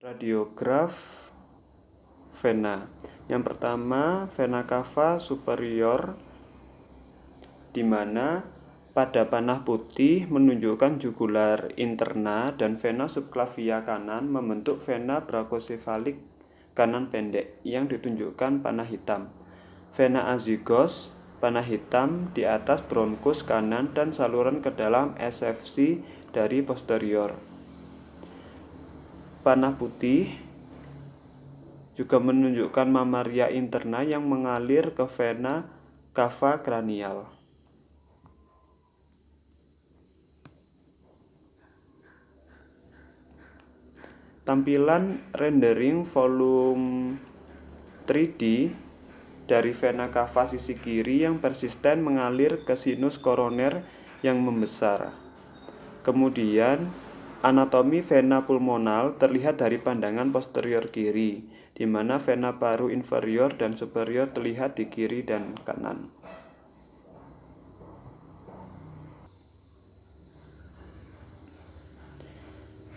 Radiograf vena. Yang pertama, vena cava superior, di mana pada panah putih menunjukkan jugular interna dan vena subclavia kanan membentuk vena brachiocephalic kanan pendek yang ditunjukkan panah hitam. Vena azygos, panah hitam di atas bronkus kanan dan saluran ke dalam SFC dari posterior. Panah putih juga menunjukkan mamaria interna yang mengalir ke vena cava kranial. Tampilan rendering volume 3D dari vena cava sisi kiri yang persisten mengalir ke sinus koroner yang membesar. Kemudian, anatomi vena pulmonal terlihat dari pandangan posterior kiri, di mana vena paru inferior dan superior terlihat di kiri dan kanan.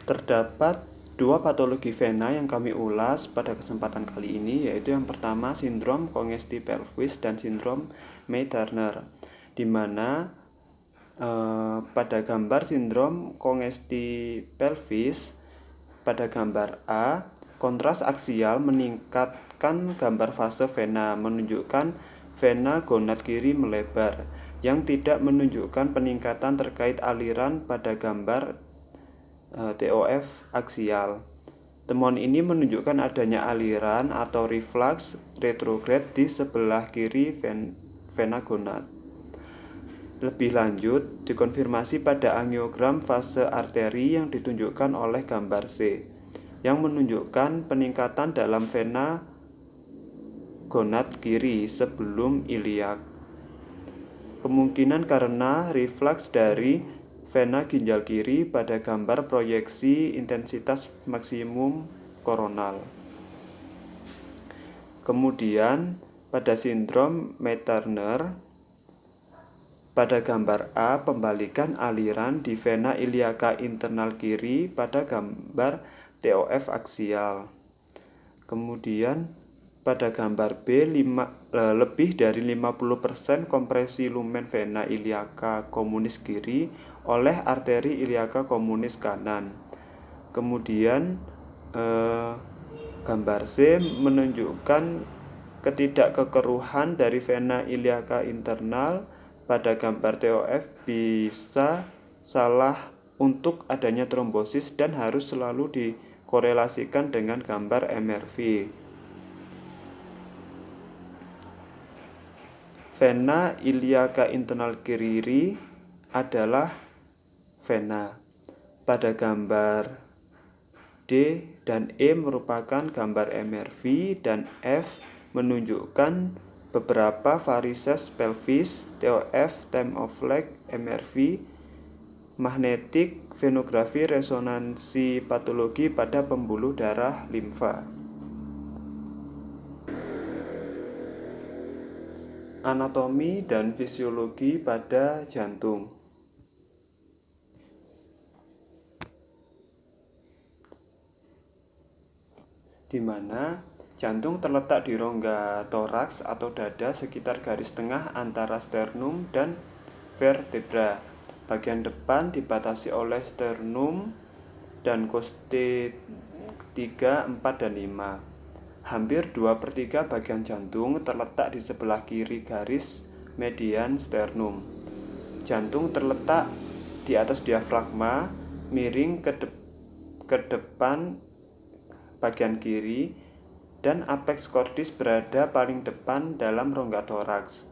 Terdapat dua patologi vena yang kami ulas pada kesempatan kali ini, yaitu yang pertama sindrom congesti pelvis dan sindrom May-Turner, di mana pada gambar sindrom congesti pelvis pada gambar A, kontras aksial meningkatkan gambar fase vena, menunjukkan vena gonad kiri melebar, yang tidak menunjukkan peningkatan terkait aliran pada gambar TOF aksial. Temuan ini menunjukkan adanya aliran atau reflux retrograd di sebelah kiri vena gonad. Lebih lanjut, dikonfirmasi pada angiogram fase arteri yang ditunjukkan oleh gambar C, yang menunjukkan peningkatan dalam vena gonad kiri sebelum iliak. Kemungkinan karena reflux dari vena ginjal kiri pada gambar proyeksi intensitas maksimum koronal. Kemudian, pada sindrom May-Turner, pada gambar A, pembalikan aliran di vena iliaka internal kiri pada gambar TOF aksial. Kemudian, pada gambar B, lebih dari 50% kompresi lumen vena iliaka komunis kiri oleh arteri iliaka komunis kanan. Kemudian, gambar C menunjukkan ketidakkeruhan dari vena iliaka internal. Pada gambar TOF bisa salah untuk adanya trombosis dan harus selalu dikorelasikan dengan gambar MRV. Vena iliaka internal kiri adalah vena. Pada gambar D dan E merupakan gambar MRV dan F menunjukkan beberapa varises pelvis, TOF, time of flight, MRV, magnetic venografi resonansi patologi pada pembuluh darah limfa. Anatomi dan fisiologi pada jantung. Di mana jantung terletak di rongga toraks atau dada sekitar garis tengah antara sternum dan vertebra. Bagian depan dibatasi oleh sternum dan koste 3, 4, dan 5. Hampir 2/3 bagian jantung terletak di sebelah kiri garis median sternum. Jantung terletak di atas diafragma, miring ke depan bagian kiri, dan apex cordis berada paling depan dalam rongga toraks.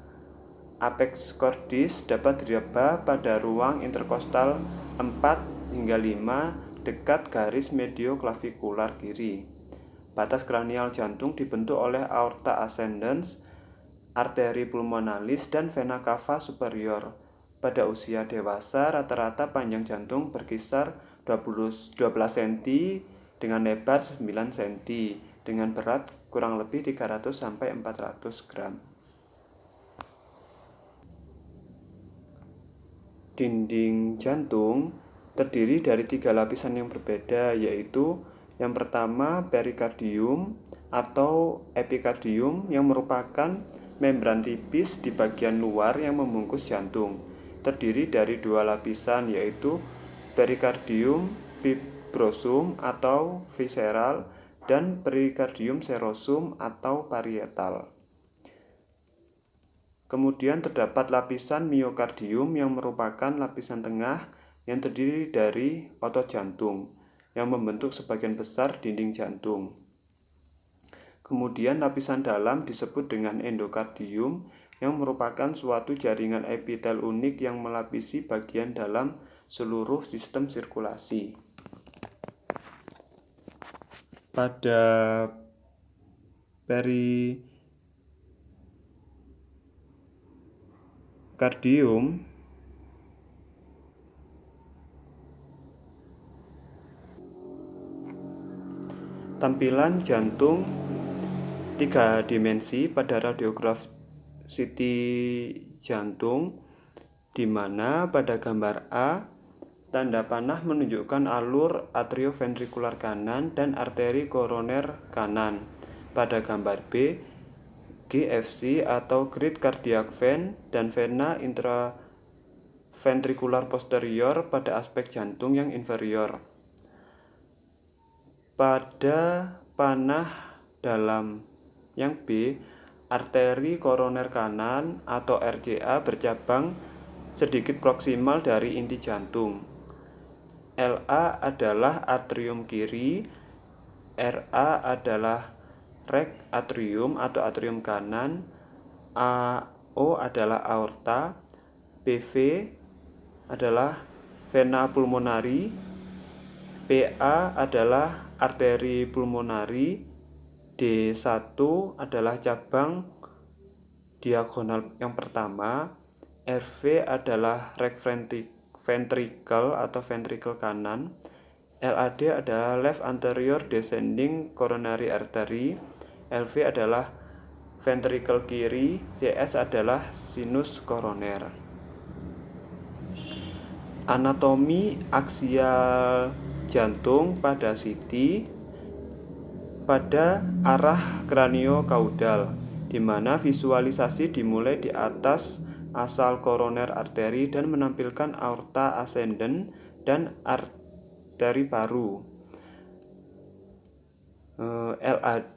Apex cordis dapat diraba pada ruang interkostal 4 hingga 5 dekat garis medioklavikular kiri. Batas kranial jantung dibentuk oleh aorta ascendens, arteri pulmonalis, dan vena cava superior. Pada usia dewasa, rata-rata panjang jantung berkisar 12 cm dengan lebar 9 cm, dengan berat kurang lebih 300-400 gram. Dinding jantung terdiri dari 3 lapisan yang berbeda, yaitu Yang pertama, perikardium atau epikardium yang merupakan membran tipis di bagian luar yang membungkus jantung. Terdiri dari dua lapisan, yaitu perikardium fibrosum atau visceral dan perikardium serosum atau parietal. Kemudian terdapat lapisan miokardium yang merupakan lapisan tengah yang terdiri dari otot jantung yang membentuk sebagian besar dinding jantung. Kemudian lapisan dalam disebut dengan endokardium yang merupakan suatu jaringan epitel unik yang melapisi bagian dalam seluruh sistem sirkulasi. Pada perikardium tampilan jantung 3 dimensi pada radiograf CT jantung, di mana pada gambar A tanda panah menunjukkan alur atrioventrikular kanan dan arteri koroner kanan. Pada gambar B, GFC atau Great Cardiac Vein dan vena intraventrikular posterior pada aspek jantung yang inferior. Pada panah dalam yang B, arteri koroner kanan atau RCA bercabang sedikit proksimal dari inti jantung. LA adalah atrium kiri, RA adalah rek atrium atau atrium kanan, AO adalah aorta, PV adalah vena pulmonari, PA adalah arteri pulmonari, D1 adalah cabang diagonal yang pertama, RV adalah rek ventricle atau ventricle kanan, LAD adalah left anterior descending coronary artery, LV adalah ventricle kiri, CS adalah sinus koroner. Anatomi aksial jantung pada CT pada arah kraniokaudal, di mana visualisasi dimulai di atas asal koroner arteri dan menampilkan aorta ascendens dan arteri paru. LAD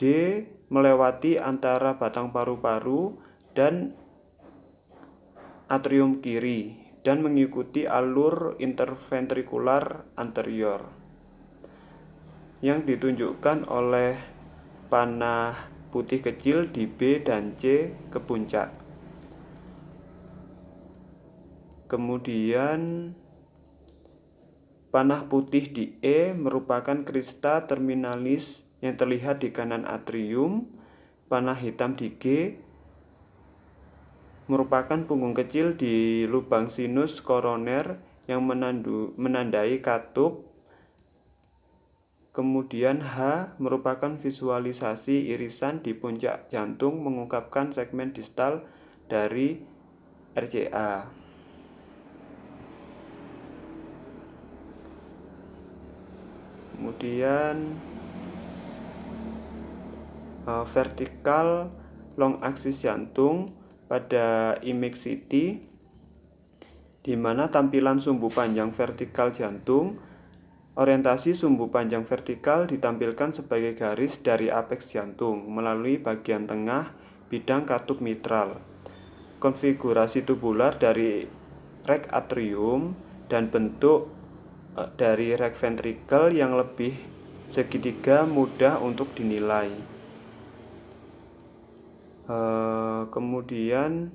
melewati antara batang paru-paru dan atrium kiri dan mengikuti alur interventrikular anterior yang ditunjukkan oleh panah putih kecil di B dan C ke puncak. Kemudian panah putih di E merupakan crista terminalis yang terlihat di kanan atrium. Panah hitam di G merupakan punggung kecil di lubang sinus koroner yang menandai katup. Kemudian H merupakan visualisasi irisan di puncak jantung mengungkapkan segmen distal dari RCA. Kemudian vertikal long axis jantung pada image CT, di mana tampilan sumbu panjang vertikal jantung. Orientasi sumbu panjang vertikal ditampilkan sebagai garis dari apeks jantung melalui bagian tengah bidang katup mitral. Konfigurasi tubular dari rek atrium dan bentuk dari rek ventricle yang lebih segitiga mudah untuk dinilai. Kemudian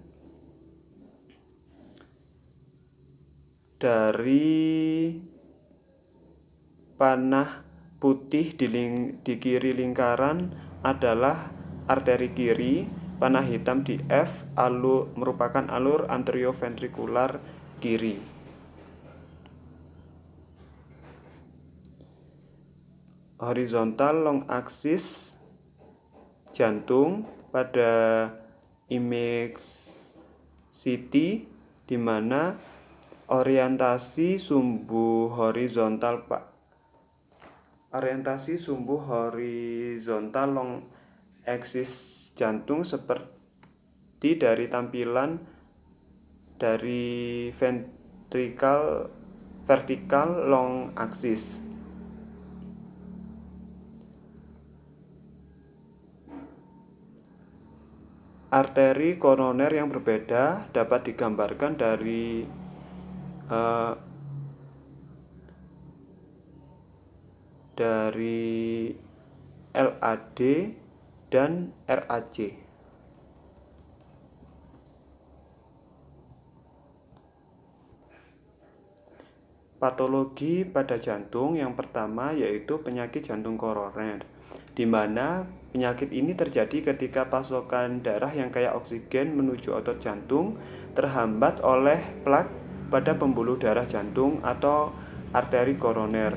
dari panah putih di kiri lingkaran adalah arteri kiri, panah hitam di F merupakan alur anterioventrikular kiri. Horizontal long axis jantung pada image CT, di mana orientasi sumbu horizontal Orientasi sumbu horizontal long axis jantung seperti dari tampilan dari vertikal long axis. Arteri koroner yang berbeda dapat digambarkan dari LAD dan RAC. Patologi pada jantung yang pertama yaitu penyakit jantung koroner, di mana penyakit ini terjadi ketika pasokan darah yang kaya oksigen menuju otot jantung terhambat oleh plak pada pembuluh darah jantung atau arteri koroner.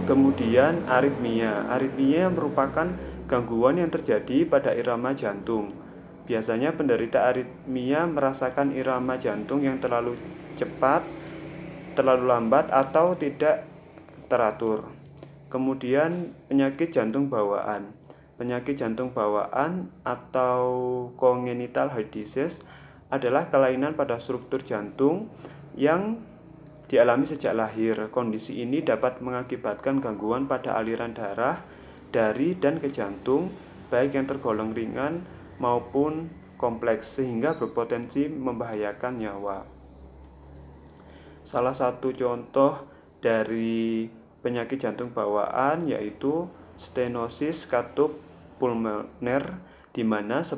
Kemudian aritmia. Aritmia merupakan gangguan yang terjadi pada irama jantung. Biasanya penderita aritmia merasakan irama jantung yang terlalu cepat, terlalu lambat, atau tidak teratur. Kemudian penyakit jantung bawaan. Penyakit jantung bawaan atau congenital heart disease adalah kelainan pada struktur jantung yang dialami sejak lahir. Kondisi ini dapat mengakibatkan gangguan pada aliran darah dari dan ke jantung, baik yang tergolong ringan maupun kompleks, sehingga berpotensi membahayakan nyawa. Salah satu contoh dari penyakit jantung bawaan yaitu stenosis katup pulmoner, di mana 10%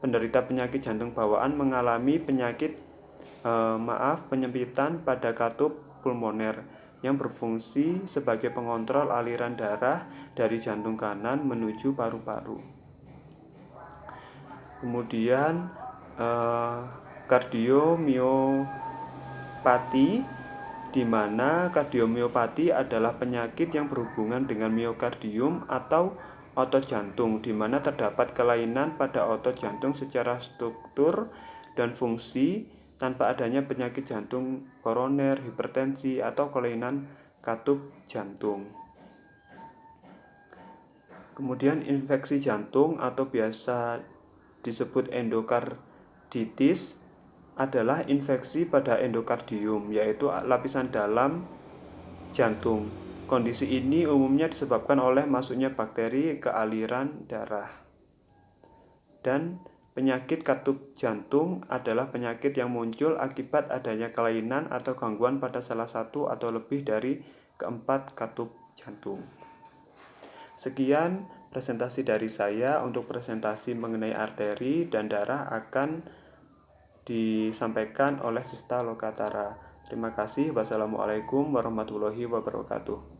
penderita penyakit jantung bawaan mengalami penyempitan pada katup pulmoner yang berfungsi sebagai pengontrol aliran darah dari jantung kanan menuju paru-paru. Kemudian kardiomiopati, di mana kardiomiopati adalah penyakit yang berhubungan dengan miokardium atau otot jantung, di mana terdapat kelainan pada otot jantung secara struktur dan fungsi tanpa adanya penyakit jantung koroner, hipertensi, atau kelainan katup jantung. Kemudian infeksi jantung atau biasa disebut endokarditis adalah infeksi pada endokardium, yaitu lapisan dalam jantung. Kondisi ini umumnya disebabkan oleh masuknya bakteri ke aliran darah. Dan penyakit katup jantung adalah penyakit yang muncul akibat adanya kelainan atau gangguan pada salah satu atau lebih dari keempat katup jantung. Sekian presentasi dari saya. Untuk presentasi mengenai arteri dan darah akan disampaikan oleh Sista Lokatara. Terima kasih. Wassalamualaikum warahmatullahi wabarakatuh.